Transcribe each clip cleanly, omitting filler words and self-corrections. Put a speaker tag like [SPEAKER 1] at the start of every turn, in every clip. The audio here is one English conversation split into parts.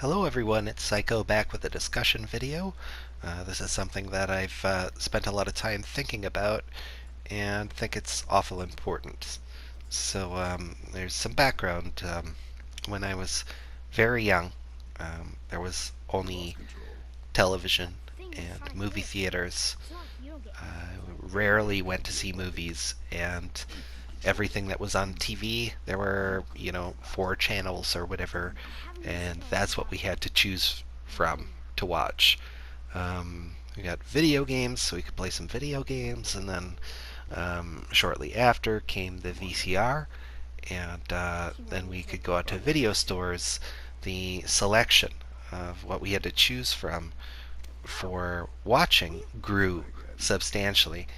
[SPEAKER 1] Hello everyone, it's Psycho back with a discussion video. This is something that I've spent a lot of time thinking about and think it's awful important. So there's some background. When I was very young, there was only television and movie theaters. I rarely went to see movies, and everything that was on TV, there were, 4 channels or whatever, and that's what we had to choose from to watch. We got video games, so we could play some video games, and then shortly after came the VCR, and then we could go out to video stores. The selection of what we had to choose from for watching grew substantially,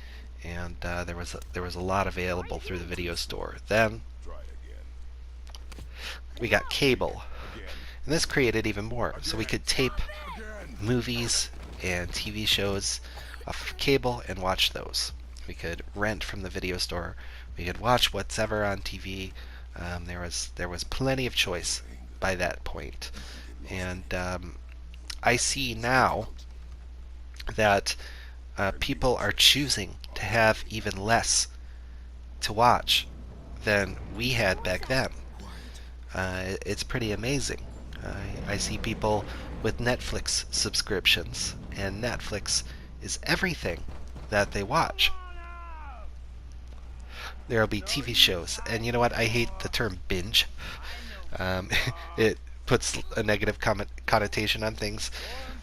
[SPEAKER 1] and there was a lot available through the video store. Then we got cable, and this created even more. So we could tape movies and TV shows off of cable and watch those. We could rent from the video store. We could watch whatever on TV. There was plenty of choice by that point, and I see now that people are choosing to have even less to watch than we had back then. It's pretty amazing. I see people with Netflix subscriptions, and Netflix is everything that they watch. There'll be TV shows, and you know what? I hate the term binge. Um, it puts a negative connotation on things,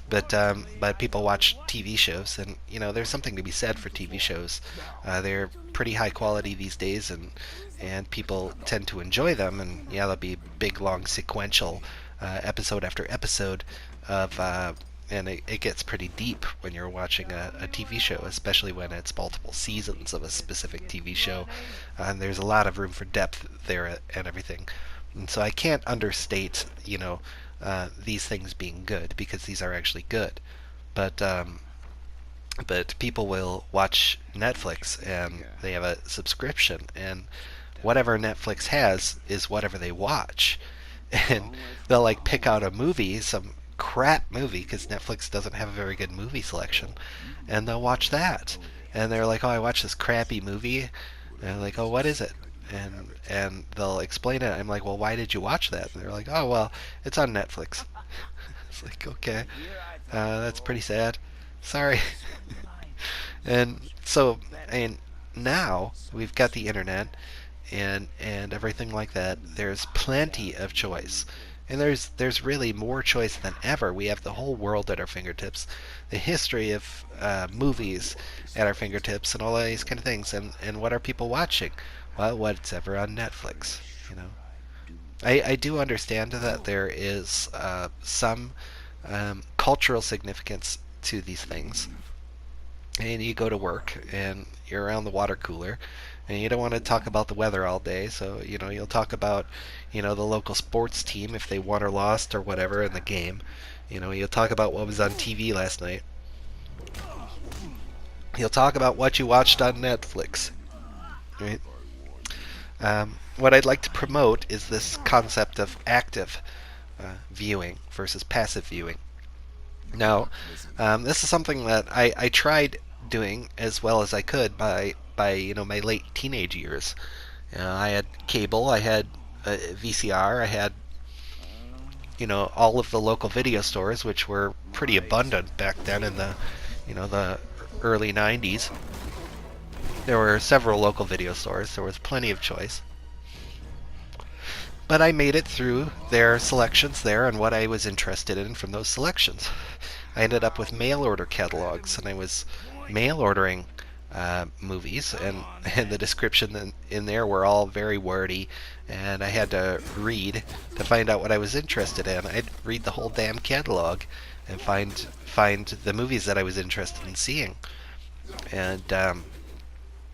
[SPEAKER 1] but people watch TV shows, and there's something to be said for TV shows. They're pretty high quality these days, and people tend to enjoy them. And yeah, there'll be big, long, sequential episode after episode of. And it gets pretty deep when you're watching a TV show, especially when it's multiple seasons of a specific TV show. And there's a lot of room for depth there and everything. And so I can't understate, these things being good, because these are actually good. But people will watch Netflix, and they have a subscription, and whatever Netflix has is whatever they watch. And they'll like pick out a movie, some crap movie, because Netflix doesn't have a very good movie selection, and they'll watch that. And they're like, "Oh, I watched this crappy movie." And I'm like, "Oh, what is it?" And they'll explain it. I'm like, "Well, why did you watch that?" And they're like, "Oh, well, it's on Netflix." It's like, okay, that's pretty sad. Sorry. And so, and now we've got the internet and everything like that. There's plenty of choice. And there's really more choice than ever. We have the whole world at our fingertips, the history of movies at our fingertips, and all these kind of things. And what are people watching? Well, what's ever on Netflix, you know. I do understand that there is some cultural significance to these things. And you go to work, and you're around the water cooler, and you don't want to talk about the weather all day, so you'll talk about the local sports team, if they won or lost or whatever in the game. You'll talk about what was on TV last night. You'll talk about what you watched on Netflix, right? What I'd like to promote is this concept of active viewing versus passive viewing. Now, this is something that I tried doing as well as I could by my late teenage years. I had cable, I had VCR, I had all of the local video stores, which were pretty abundant back then in the early 90s. There were several local video stores. There was plenty of choice. But I made it through their selections there and what I was interested in from those selections. I ended up with mail order catalogs, and I was mail ordering movies, and the description in there were all very wordy, and I had to read to find out what I was interested in. I'd read the whole damn catalog and find the movies that I was interested in seeing. And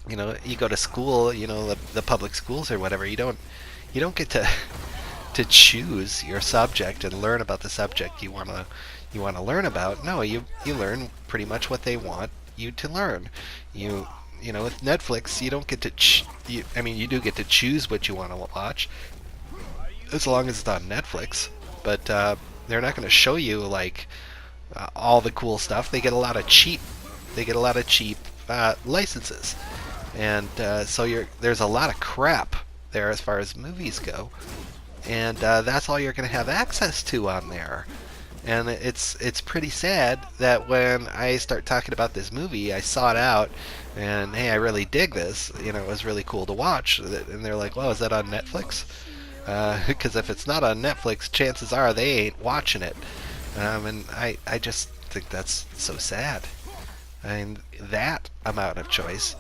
[SPEAKER 1] you go to school, the public schools or whatever. You don't get to choose your subject and learn about the subject you want to learn about. No, you learn pretty much what they want you to learn. With Netflix, you don't get to you do get to choose what you want to watch, as long as it's on Netflix. But They're not going to show you like all the cool stuff. They get a lot of cheap. They get a lot of cheap licenses, and there's a lot of crap there as far as movies go, and that's all you're going to have access to on there. And it's pretty sad that when I start talking about this movie, I sought out, and hey, I really dig this. You know, it was really cool to watch. And they're like, "Well, is that on Netflix?" Because if it's not on Netflix, chances are they ain't watching it. And I just think that's so sad. And that amount of choice,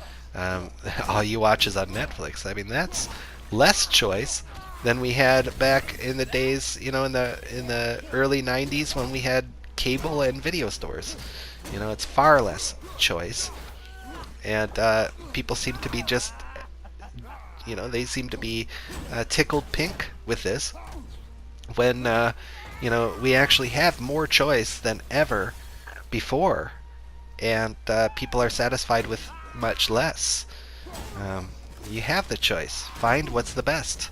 [SPEAKER 1] all you watch is on Netflix. I mean, that's less choice than we had back in the days, you know, in the early 90s when we had cable and video stores. You know, it's far less choice. And people seem to be just, you know, they seem to be tickled pink with this when, you know, we actually have more choice than ever before. And people are satisfied with much less. You have the choice. Find what's the best.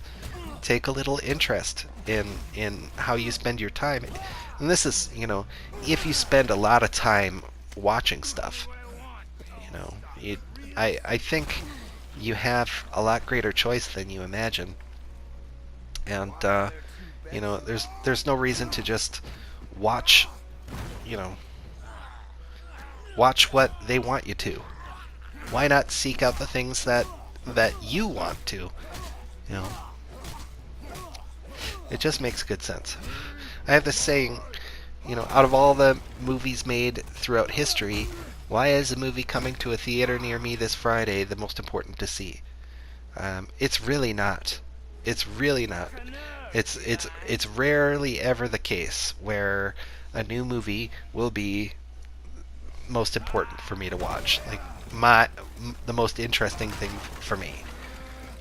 [SPEAKER 1] Take a little interest in how you spend your time. And this is, you know, if you spend a lot of time watching stuff, you know, I think you have a lot greater choice than you imagine. And you know, there's no reason to just watch, you know, watch what they want you to. Why not seek out the things that you want to? You know, it just makes good sense. I have this saying, you know, out of all the movies made throughout history, why is a movie coming to a theater near me this Friday the most important to see? It's really not. It's really not. It's rarely ever the case where a new movie will be most important for me to watch. Like the most interesting thing for me.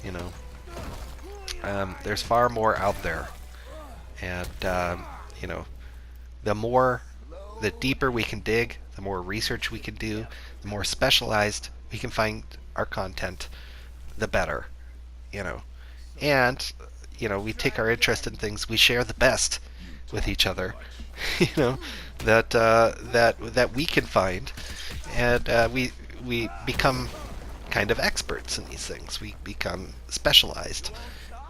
[SPEAKER 1] You know, there's far more out there, and you know, the deeper we can dig, the more research we can do, the more specialized we can find our content, the better. You know, and you know, we take our interest in things, we share the best with each other. You know, that we can find, and we become kind of experts in these things. We become specialized,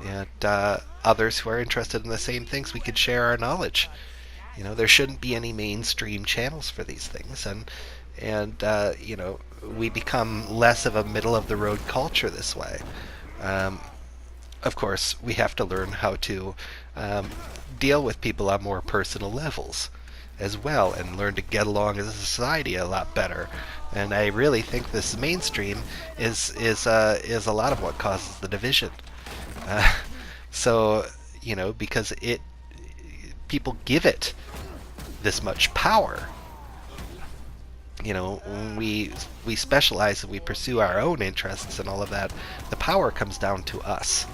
[SPEAKER 1] and others who are interested in the same things, we could share our knowledge. You know, there shouldn't be any mainstream channels for these things, and you know, we become less of a middle of the road culture this way. Of course, we have to learn how to deal with people on more personal levels as well, and learn to get along as a society a lot better. And I really think this mainstream is a lot of what causes the division. So you know, because people give it this much power. You know, when we specialize and we pursue our own interests and all of that, the power comes down to us.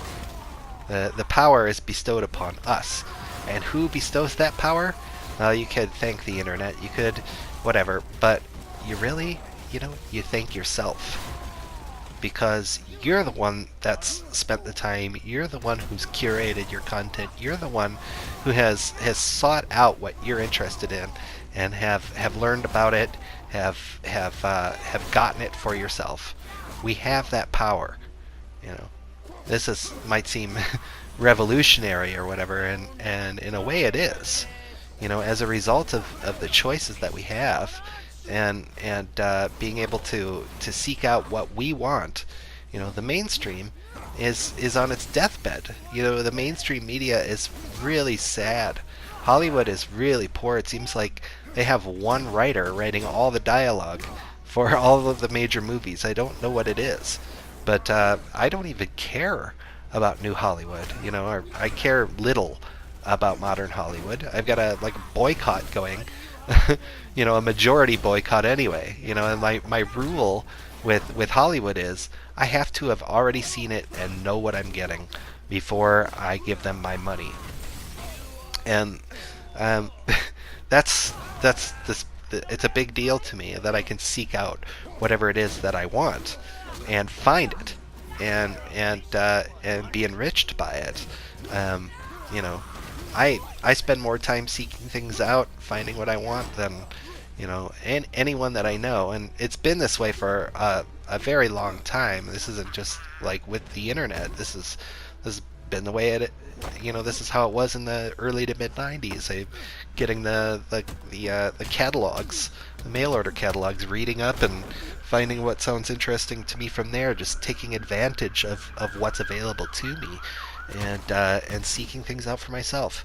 [SPEAKER 1] The power is bestowed upon us. And who bestows that power? Well, you could thank the internet, you could whatever, but you really, you know, you thank yourself. Because you're the one that's spent the time, you're the one who's curated your content, you're the one who has sought out what you're interested in and have learned about it, have gotten it for yourself. We have that power. You know, this might seem revolutionary or whatever, and in a way it is. You know, as a result of the choices that we have, and being able to seek out what we want. You know, the mainstream is on its deathbed. You know, the mainstream media is really sad. Hollywood is really poor. It seems like they have one writer writing all the dialogue for all of the major movies. I don't know what it is, but I don't even care about New Hollywood. You know, or I care little about modern Hollywood. I've got a boycott going. You know, a majority boycott anyway. You know, and my rule with Hollywood is I have to have already seen it and know what I'm getting before I give them my money. And that's it's a big deal to me that I can seek out whatever it is that I want and find it and be enriched by it. You know, I spend more time seeking things out, finding what I want than anyone that I know, and it's been this way for a very long time. This isn't just like with the internet. This has been the way this is how it was in the early to mid '90s. Getting the catalogs, the mail order catalogs, reading up and finding what sounds interesting to me from there, just taking advantage of what's available to me, and seeking things out for myself.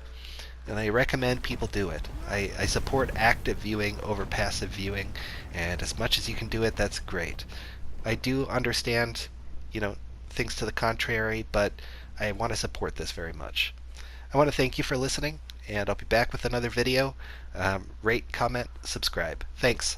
[SPEAKER 1] And I recommend people do it. I support active viewing over passive viewing, and as much as you can do it, that's great. I do understand, things to the contrary, but I want to support this very much. I want to thank you for listening, and I'll be back with another video. Rate, comment, subscribe. Thanks.